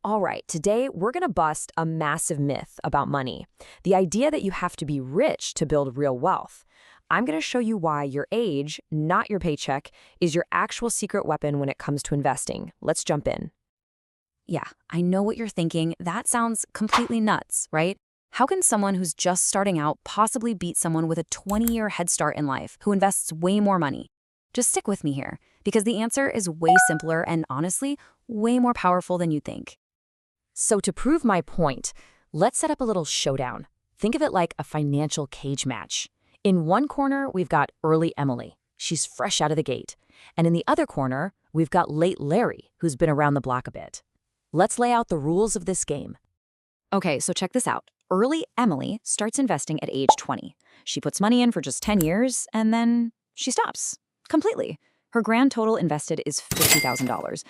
All right, today we're going to bust a massive myth about money. The idea that you have to be rich to build real wealth. I'm going to show you why your age, not your paycheck, is your actual secret weapon when it comes to investing. Let's jump in. Yeah, I know what you're thinking. That sounds completely nuts, right? How can someone who's just starting out possibly beat someone with a 20-year head start in life who invests way more money? Just stick with me here, because the answer is way simpler and honestly, way more powerful than you think. So to prove my point, let's set up a little showdown. Think of it like a financial cage match. In one corner, we've got early Emily. She's fresh out of the gate. And in the other corner, we've got late Larry, who's been around the block a bit. Let's lay out the rules of this game. Okay, so check this out. Early Emily starts investing at age 20. She puts money in for just 10 years, and then she stops. Completely. Her grand total invested is $50,000.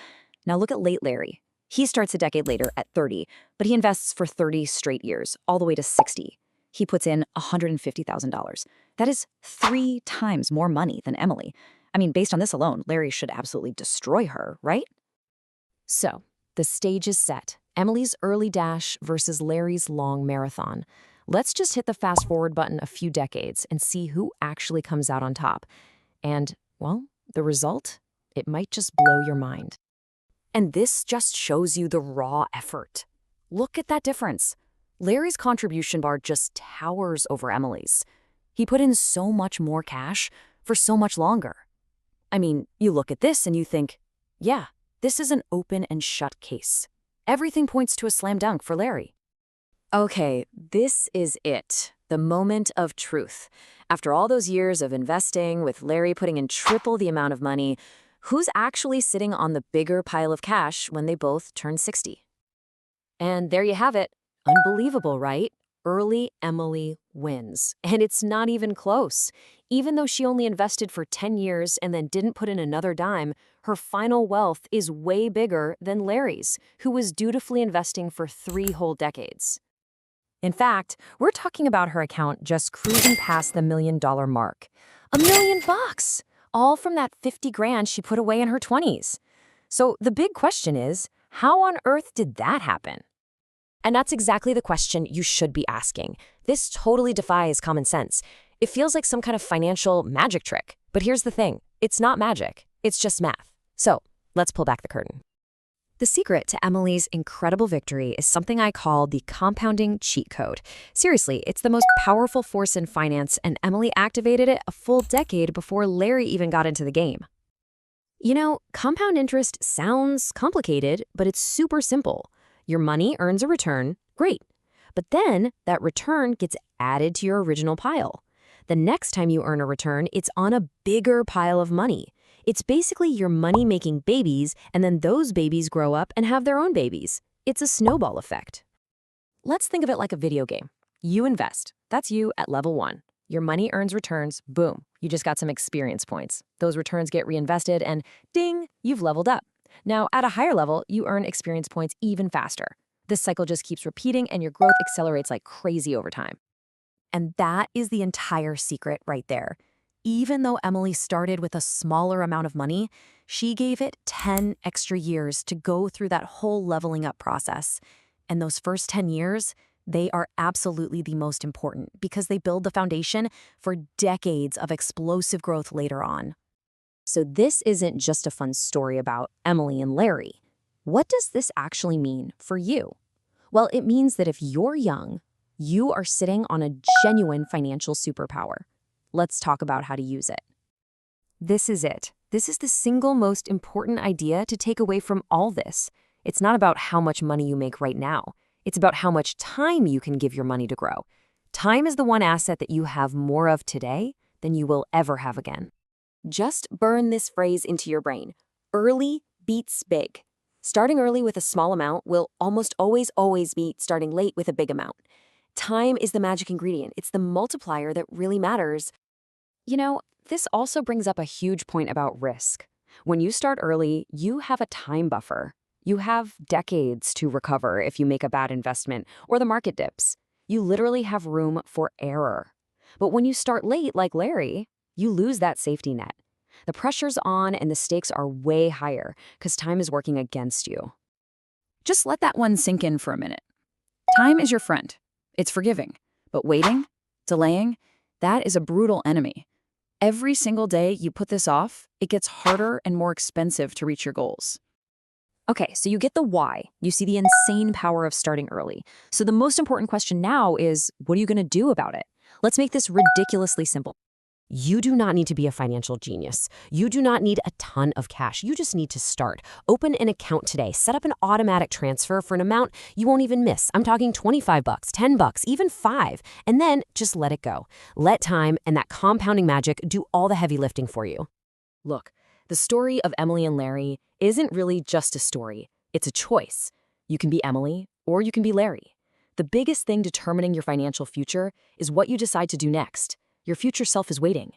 Now look at late Larry. He starts a decade later at 30, but he invests for 30 straight years, all the way to 60. He puts in $150,000. That is 3 times more money than Emily. I mean, based on this alone, Larry should absolutely destroy her, right? So, the stage is set. Emily's early dash versus Larry's long marathon. Let's just hit the fast forward button a few decades and see who actually comes out on top. And, well, the result? It might just blow your mind. And this just shows you the raw effort. Look at that difference. Larry's contribution bar just towers over Emily's. He put in so much more cash for so much longer. I mean, you look at this and you think, yeah, this is an open and shut case. Everything points to a slam dunk for Larry. Okay, this is it. The moment of truth. After all those years of investing, with Larry putting in triple the amount of money, who's actually sitting on the bigger pile of cash when they both turn 60? And there you have it. Unbelievable, right? Early Emily wins. And it's not even close. Even though she only invested for 10 years and then didn't put in another dime, her final wealth is way bigger than Larry's, who was dutifully investing for 3 whole decades. In fact, we're talking about her account just cruising past the $1 million mark. $1 million! All from that 50 grand she put away in her 20s. So the big question is, how on earth did that happen? And that's exactly the question you should be asking. This totally defies common sense. It feels like some kind of financial magic trick. But here's the thing, it's not magic, it's just math. So let's pull back the curtain. The secret to Emily's incredible victory is something I call the compounding cheat code. Seriously, it's the most powerful force in finance, and Emily activated it a full decade before Larry even got into the game. You know, compound interest sounds complicated, but it's super simple. Your money earns a return, great. But then that return gets added to your original pile. The next time you earn a return, it's on a bigger pile of money. It's basically your money making babies, and then those babies grow up and have their own babies. It's a snowball effect. Let's think of it like a video game. You invest. That's you at level 1. Your money earns returns, boom, you just got some experience points. Those returns get reinvested and ding, you've leveled up. Now, at a higher level, you earn experience points even faster. This cycle just keeps repeating and your growth accelerates like crazy over time. And that is the entire secret right there. Even though Emily started with a smaller amount of money, she gave it 10 extra years to go through that whole leveling up process. And those first 10 years, they are absolutely the most important because they build the foundation for decades of explosive growth later on. So this isn't just a fun story about Emily and Larry. What does this actually mean for you? Well, it means that if you're young, you are sitting on a genuine financial superpower. Let's talk about how to use it. This is it. This is the single most important idea to take away from all this. It's not about how much money you make right now. It's about how much time you can give your money to grow. Time is the one asset that you have more of today than you will ever have again. Just burn this phrase into your brain. Early beats big. Starting early with a small amount will almost always beat starting late with a big amount. Time is the magic ingredient. It's the multiplier that really matters. You know, this also brings up a huge point about risk. When you start early, you have a time buffer. You have decades to recover if you make a bad investment or the market dips. You literally have room for error. But when you start late, like Larry, you lose that safety net. The pressure's on and the stakes are way higher because time is working against you. Just let that one sink in for a minute. Time is your friend. It's forgiving. But waiting, delaying, that is a brutal enemy. Every single day you put this off, it gets harder and more expensive to reach your goals. Okay, so you get the why. You see the insane power of starting early. So the most important question now is, what are you going to do about it? Let's make this ridiculously simple. You do not need to be a financial genius. You do not need a ton of cash. You just need to start. Open an account today. Set up an automatic transfer for an amount you won't even miss. I'm talking 25 bucks, 10 bucks, even 5. And then just let it go. Let time and that compounding magic do all the heavy lifting for you. Look, the story of Emily and Larry isn't really just a story. It's a choice. You can be Emily or you can be Larry. The biggest thing determining your financial future is what you decide to do next. Your future self is waiting.